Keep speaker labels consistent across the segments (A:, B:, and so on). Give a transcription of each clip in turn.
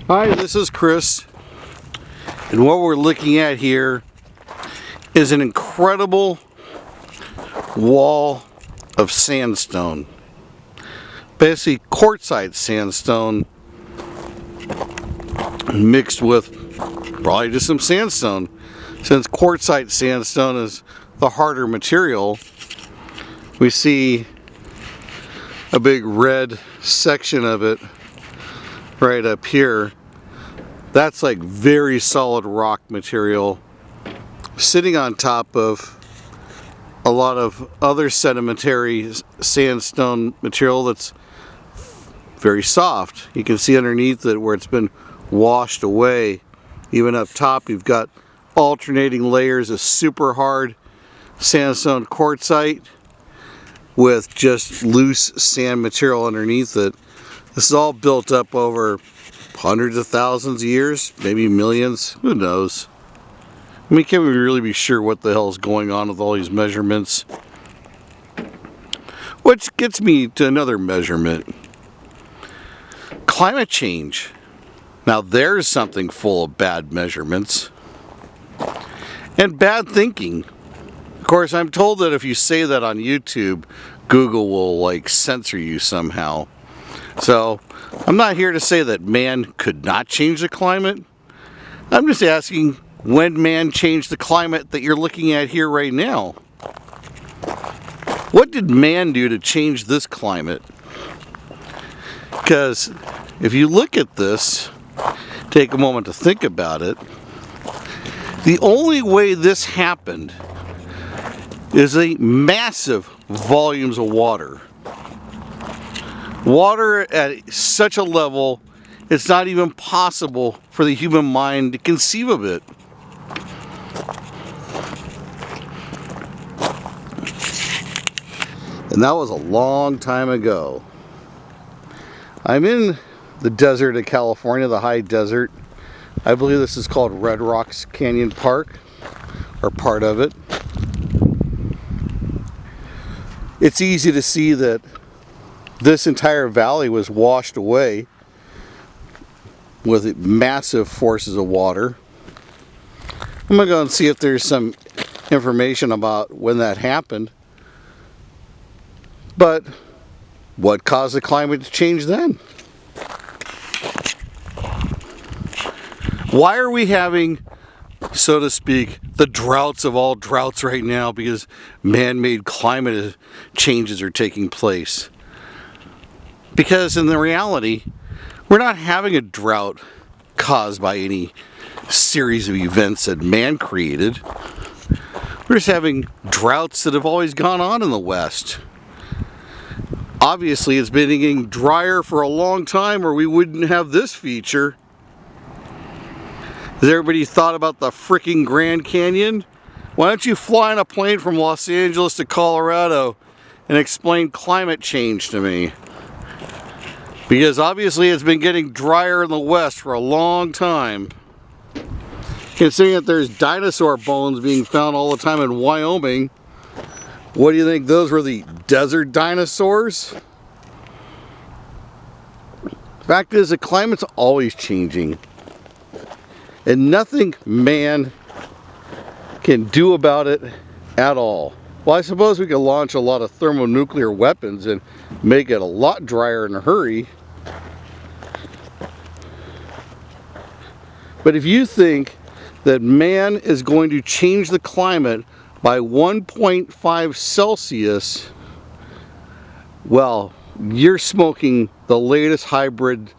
A: Hi, this is Chris, and what we're looking at here is an incredible wall of sandstone. Basically quartzite sandstone mixed with probably just some sandstone. Since quartzite sandstone is the harder material, we see a big red section of it right up here. That's like very solid rock material sitting on top of a lot of other sedimentary sandstone material that's very soft. You can see underneath it where it's been washed away. Even up top you've got alternating layers of super hard sandstone quartzite with just loose sand material underneath it. This is all built up over hundreds of thousands of years, maybe millions, who knows. I mean, can't we really be sure what the hell is going on with all these measurements? Which gets me to another measurement. Climate change. Now there's something full of bad measurements. And bad thinking. Of course, I'm told that if you say that on YouTube, Google will like censor you somehow. So, I'm not here to say that man could not change the climate. I'm just asking when man changed the climate that you're looking at here right now. What did man do to change this climate? Because if you look at this, take a moment to think about it, the only way this happened is a massive volumes of water. Water at such a level, it's not even possible for the human mind to conceive of it. And that was a long time ago. I'm in the desert of California, the high desert. I believe this is called Red Rocks Canyon Park, or part of it. It's easy to see that this entire valley was washed away with massive forces of water. I'm going to go and see if there's some information about when that happened. But what caused the climate to change then? Why are we having, so to speak, the droughts of all droughts right now? Because man-made climate changes are taking place. Because in the reality, we're not having a drought caused by any series of events that man created. We're just having droughts that have always gone on in the West. Obviously, it's been getting drier for a long time or we wouldn't have this feature. Has everybody thought about the freaking Grand Canyon? Why don't you fly on a plane from Los Angeles to Colorado and explain climate change to me? Because obviously it's been getting drier in the West for a long time. Considering that there's dinosaur bones being found all the time in Wyoming, what do you think, those were the desert dinosaurs? The fact is, the climate's always changing. And nothing man can do about it at all. Well, I suppose we could launch a lot of thermonuclear weapons and make it a lot drier in a hurry. But if you think that man is going to change the climate by 1.5 Celsius, well, you're smoking the latest hybrid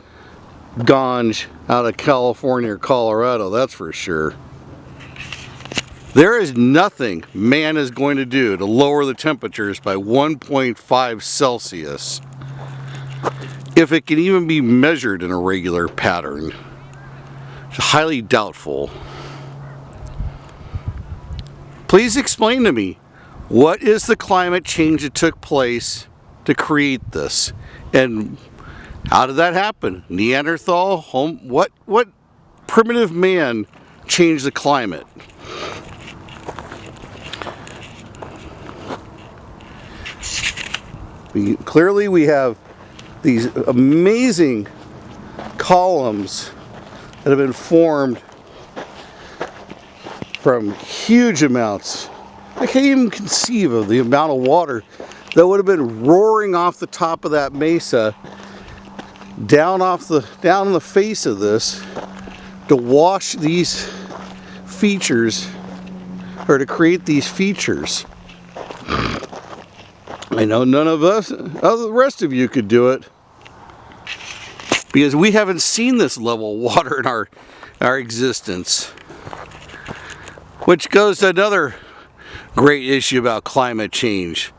A: ganj out of California or Colorado, that's for sure. There is nothing man is going to do to lower the temperatures by 1.5 Celsius. If it can even be measured in a regular pattern. It's highly doubtful. Please explain to me, what is the climate change that took place to create this? And how did that happen? Neanderthal? What primitive man changed the climate? Clearly we have these amazing columns that have been formed from huge amounts. I can't even conceive of the amount of water that would have been roaring off the top of that mesa down on the face of this to wash these features, or to create these features. I know none of us, the rest of you, could do it because we haven't seen this level of water in our existence. Which goes to another great issue about climate change.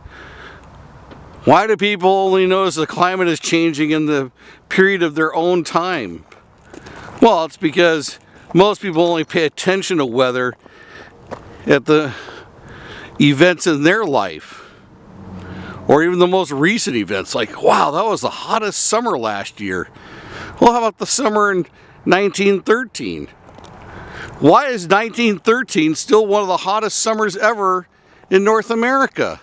A: Why do people only notice the climate is changing in the period of their own time? Well, it's because most people only pay attention to weather at the events in their life, or even the most recent events, like, wow, that was the hottest summer last year. Well, how about the summer in 1913? Why is 1913 still one of the hottest summers ever in North America?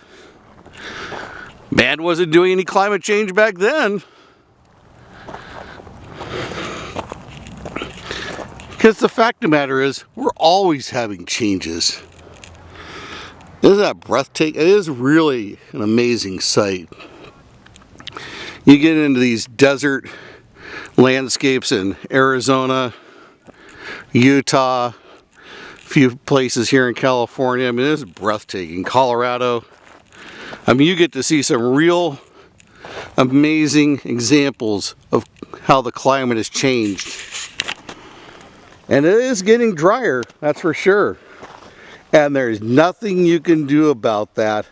A: Man wasn't doing any climate change back then. Because the fact of the matter is, we're always having changes. Isn't that breathtaking? It is really an amazing sight. You get into these desert landscapes in Arizona, Utah, a few places here in California. I mean, this is breathtaking. Colorado. I mean, you get to see some real amazing examples of how the climate has changed. And it is getting drier, that's for sure. And there's nothing you can do about that.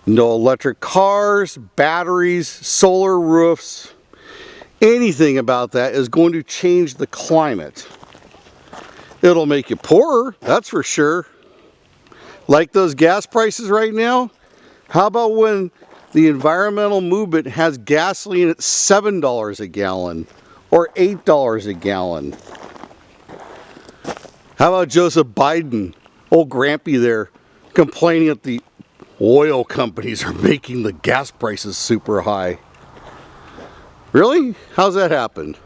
A: No electric cars, batteries, solar roofs, anything about that is going to change the climate. It'll make you poorer, that's for sure. Like those gas prices right now? How about when the environmental movement has gasoline at $7 a gallon or $8 a gallon? How about Joseph Biden, old Grampy there, complaining that the oil companies are making the gas prices super high? Really? How's that happen?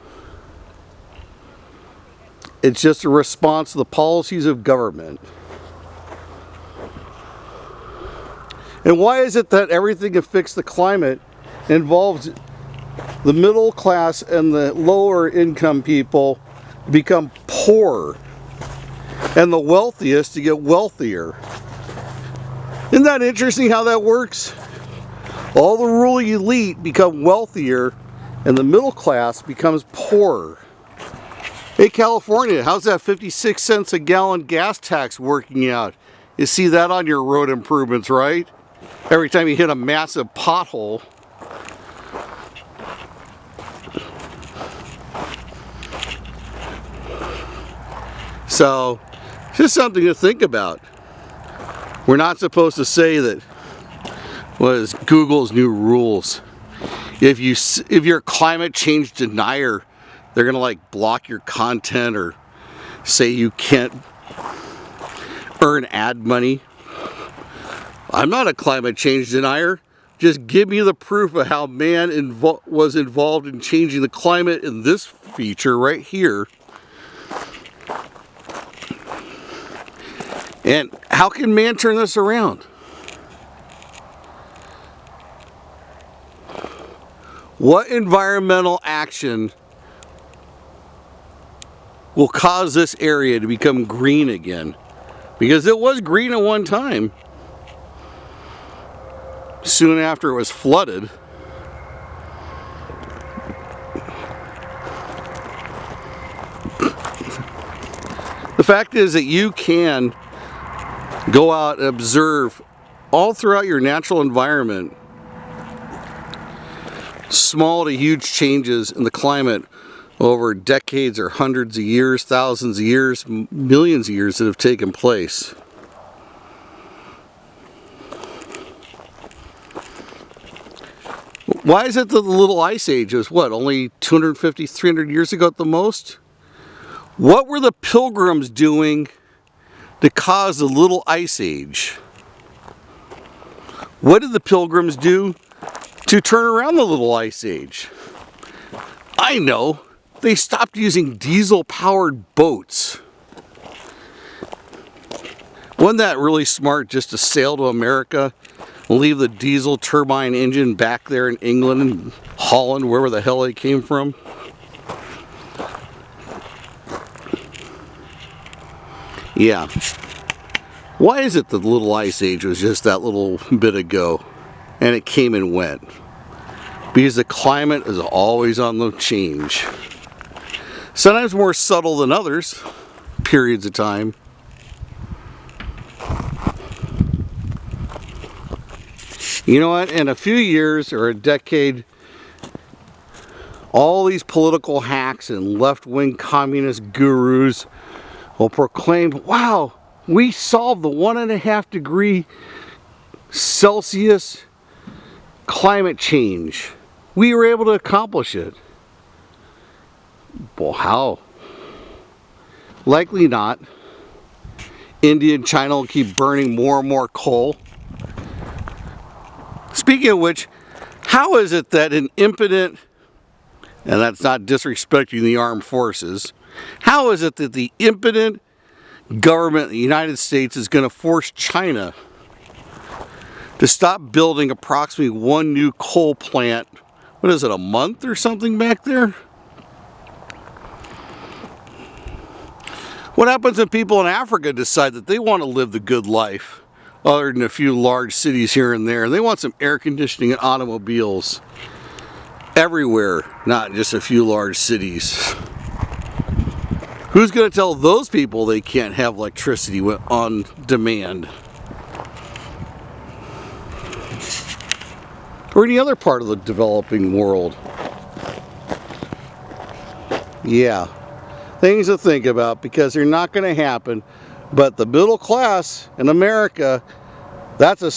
A: It's just a response to the policies of government. And why is it that everything to fix the climate involves the middle class and the lower income people become poorer, and the wealthiest to get wealthier? Isn't that interesting how that works? All the ruling elite become wealthier and the middle class becomes poorer. Hey California, how's that 56 cents a gallon gas tax working out? You see that on your road improvements, right? Every time you hit a massive pothole. So, just something to think about. We're not supposed to say that was Google's new rules. If you're a climate change denier, they're gonna like block your content or say you can't earn ad money. I'm not a climate change denier. Just give me the proof of how man was involved in changing the climate in this feature right here. And how can man turn this around? What environmental action will cause this area to become green again? Because it was green at one time, soon after it was flooded. The fact is that you can go out and observe all throughout your natural environment small to huge changes in the climate over decades or hundreds of years, thousands of years, millions of years that have taken place. Why is it that the little ice age was what, only 250, 300 years ago at the most? What were the pilgrims doing to cause the little ice age? What did the pilgrims do to turn around the little ice age? I know, they stopped using diesel-powered boats. Wasn't that really smart just to sail to America and leave the diesel turbine engine back there in England and Holland, wherever the hell they came from? Yeah. Why is it that the little ice age was just that little bit ago and it came and went? Because the climate is always on the change. Sometimes more subtle than others, periods of time. You know what? In a few years or a decade, all these political hacks and left-wing communist gurus will proclaim, wow, we solved the 1.5 degree Celsius climate change. We were able to accomplish it. Well, how? Likely not. India and China will keep burning more and more coal. Speaking of which, how is it that an impotent, and that's not disrespecting the armed forces, how is it that the impotent government of the United States is going to force China to stop building approximately one new coal plant, what is it, a month or something back there? What happens when people in Africa decide that they want to live the good life, other than a few large cities here and there? They want some air conditioning and automobiles everywhere, not just a few large cities. Who's going to tell those people they can't have electricity on demand? Or any other part of the developing world? Yeah, things to think about, because they're not going to happen. But the middle class in America, that's a